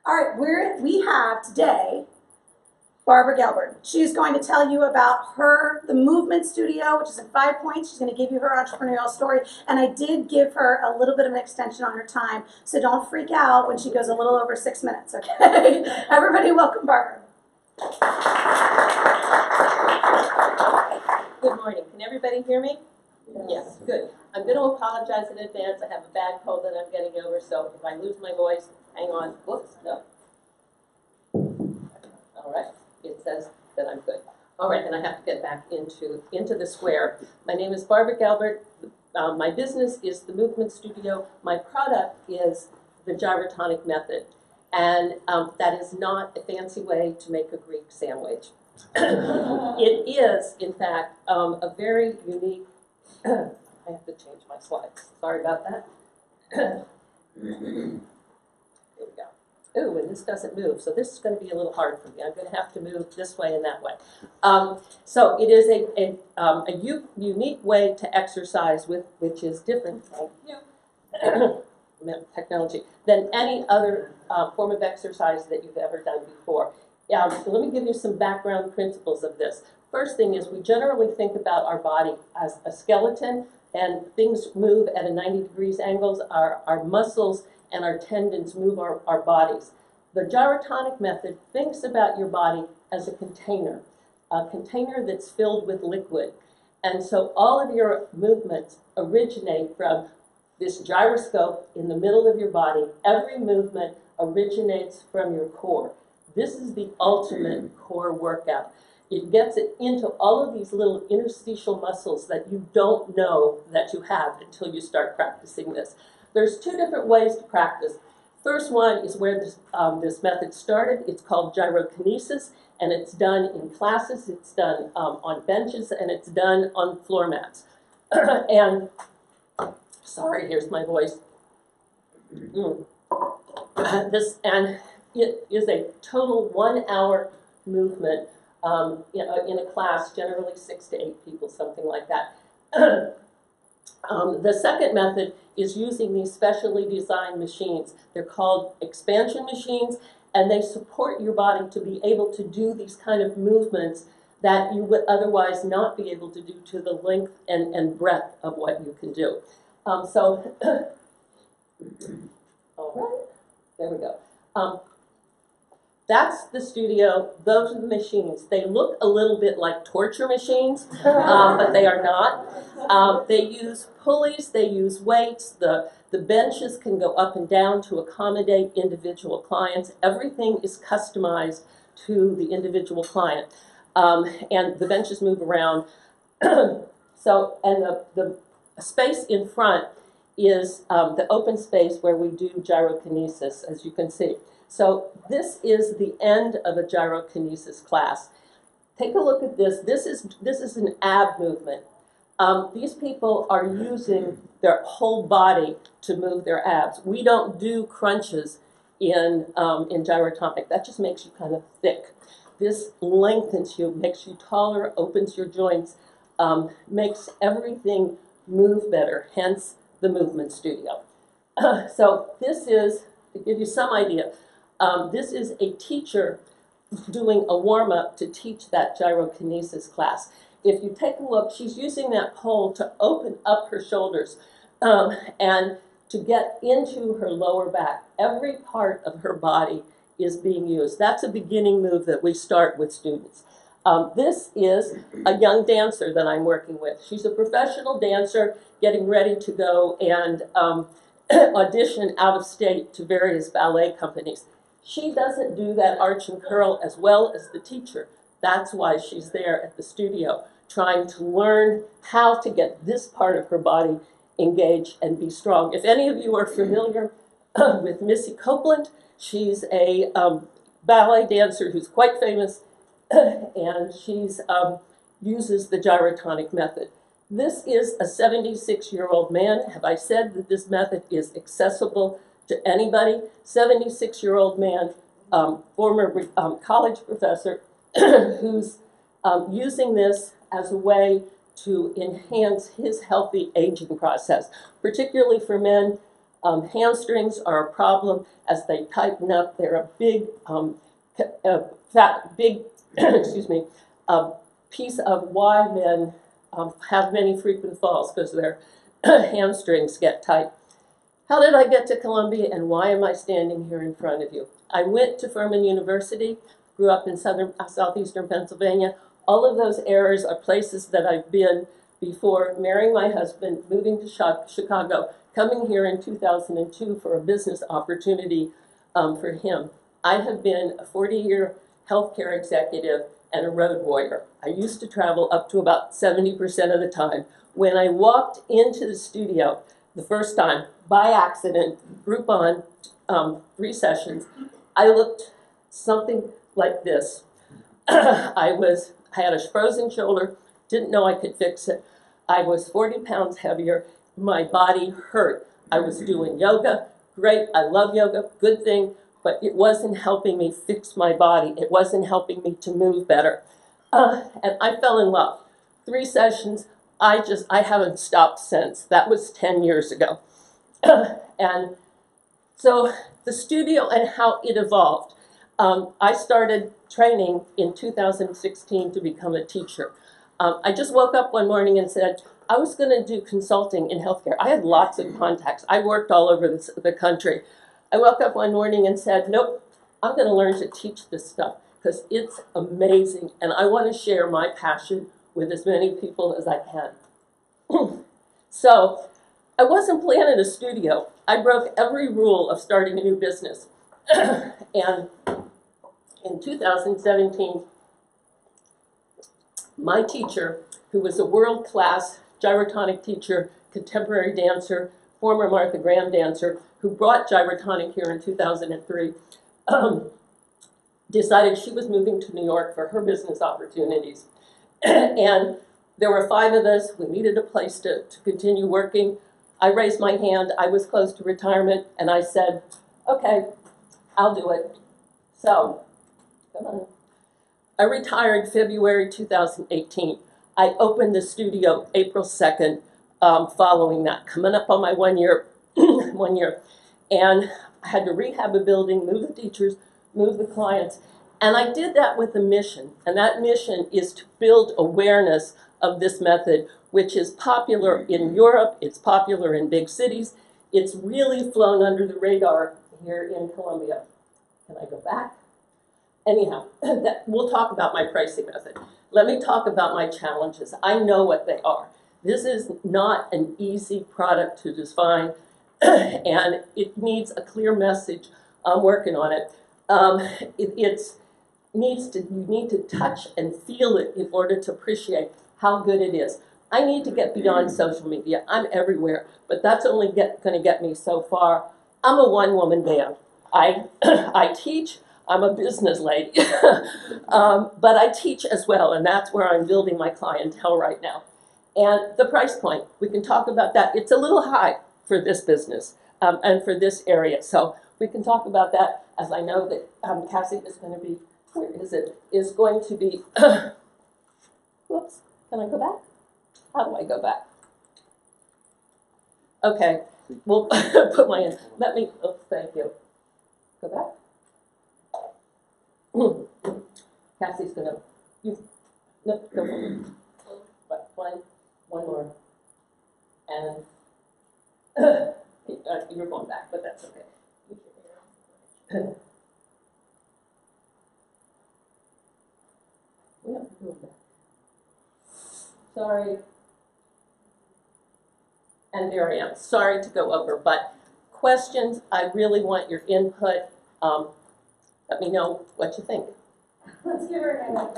All right, we have today Barbara Gelberd. She's going to tell you about the movement studio, which is in 5 points. She's going to give you her entrepreneurial story. And I did give her a little bit of an extension on her time, so don't freak out when she goes a little over 6 minutes, okay? Everybody welcome Barbara. Good morning. Can everybody hear me? Yes, good. I'm going to apologize in advance. I have a bad cold that I'm getting over, so if I lose my voice, hang on. Whoops, no. All right. It says that I'm good. All right, then I have to get back into the square. My name is Barbara Gelberd. My business is the Movement Studio. My product is the gyrotonic method, and that is not a fancy way to make a Greek sandwich. It is, in fact, a very unique. I have to change my slides. Sorry about that. Here we go. Ooh, and this doesn't move, so this is going to be a little hard for me. I'm going to have to move this way and that way. So it is a unique way to exercise, which is different technology than any other form of exercise that you've ever done before. Let me give you some background principles of this. First thing is we generally think about our body as a skeleton, and things move at a 90 degrees angles. Our muscles and our tendons move our bodies. The gyrotonic method thinks about your body as a container that's filled with liquid. And so all of your movements originate from this gyroscope in the middle of your body. Every movement originates from your core. This is the ultimate core workout. It gets it into all of these little interstitial muscles that you don't know that you have until you start practicing this. There's 2 different ways to practice. First one is where this method started. It's called Gyro Kinesis, and it's done in classes. It's done on benches, and it's done on floor mats. And, sorry, here's my voice. It is a total 1-hour movement in a class, generally 6 to 8 people, something like that. The second method is using these specially designed machines. They're called expansion machines, and they support your body to be able to do these kind of movements that you would otherwise not be able to do to the length and breadth of what you can do. All right, there we go. That's the studio. Those are the machines. They look a little bit like torture machines, but they are not. They use pulleys. They use weights. The benches can go up and down to accommodate individual clients. Everything is customized to the individual client. And the benches move around. And the space in front is the open space where we do Gyro Kinesis, as you can see. So this is the end of a Gyro Kinesis class. Take a look at this. This is an ab movement. These people are using their whole body to move their abs. We don't do crunches in gyrotonic. That just makes you kind of thick. This lengthens you, makes you taller, opens your joints, makes everything move better, hence the movement studio. So this is, to give you some idea, this is a teacher doing a warm-up to teach that Gyro Kinesis class. If you take a look, she's using that pole to open up her shoulders and to get into her lower back. Every part of her body is being used. That's a beginning move that we start with students. This is a young dancer that I'm working with. She's a professional dancer getting ready to go and audition out of state to various ballet companies. She doesn't do that arch and curl as well as the teacher. That's why she's there at the studio, trying to learn how to get this part of her body engaged and be strong. If any of you are familiar with Missy Copeland, she's a ballet dancer who's quite famous, and she's uses the gyrotonic method. This is a 76-year-old man. Have I said that this method is accessible to anybody? 76-year-old man, former college professor, who's using this as a way to enhance his healthy aging process, particularly for men. Hamstrings are a problem as they tighten up. They're a big, excuse me, piece of why men have many frequent falls, because their hamstrings get tight. How did I get to Columbia, and why am I standing here in front of you? I went to Furman University, grew up in southeastern Pennsylvania. All of those areas are places that I've been before marrying my husband, moving to Chicago, coming here in 2002 for a business opportunity for him. I have been a 40-year healthcare executive and a road warrior. I used to travel up to about 70% of the time. When I walked into the studio the first time, by accident, Groupon, 3 sessions, I looked something like this. I had a frozen shoulder, didn't know I could fix it. I was 40 pounds heavier. My body hurt. I was doing yoga, great, I love yoga, good thing, but it wasn't helping me fix my body. It wasn't helping me to move better. And I fell in love. 3 sessions, I haven't stopped since. That was 10 years ago. And so the studio and how it evolved. I started training in 2016 to become a teacher. I just woke up one morning and said, I was going to do consulting in healthcare. I had lots of contacts. I worked all over the country. I woke up one morning and said, nope, I'm going to learn to teach this stuff because it's amazing, and I want to share my passion with as many people as I can. So I wasn't planning a studio. I broke every rule of starting a new business. And in 2017, my teacher, who was a world-class gyrotonic teacher, contemporary dancer, former Martha Graham dancer, who brought gyrotonic here in 2003, decided she was moving to New York for her business opportunities. And there were 5 of us. We needed a place to continue working. I raised my hand. I was close to retirement, and I said, okay, I'll do it. So, come on. I retired February 2018. I opened the studio April 2nd following that, coming up on my 1 year. 1 year. And I had to rehab a building, move the teachers, move the clients. And I did that with a mission. And that mission is to build awareness of this method, which is popular in Europe. It's popular in big cities. It's really flown under the radar here in Columbia. Can I go back? Anyhow, we'll talk about my pricing method. Let me talk about my challenges. I know what they are. This is not an easy product to define, and it needs a clear message. I'm working on it. You need to touch and feel it in order to appreciate how good it is. I need to get beyond social media. I'm everywhere, but that's only going to get me so far. I'm a one-woman band. I teach. I'm a business lady, but I teach as well, and that's where I'm building my clientele right now. And the price point, we can talk about that. It's a little high for this business and for this area, so we can talk about that, as I know that Cassie is going to be, where is it, is going to be, whoops, can I go back? How do I go back? Okay, we'll put my, let me, oh, thank you. Go back. Cassie's gonna, no, go for it. But one more. And you're going back, but that's okay. We have to do it back. Sorry. And there I am. Sorry to go over, but questions, I really want your input. Let me know what you think. Let's give her a hand.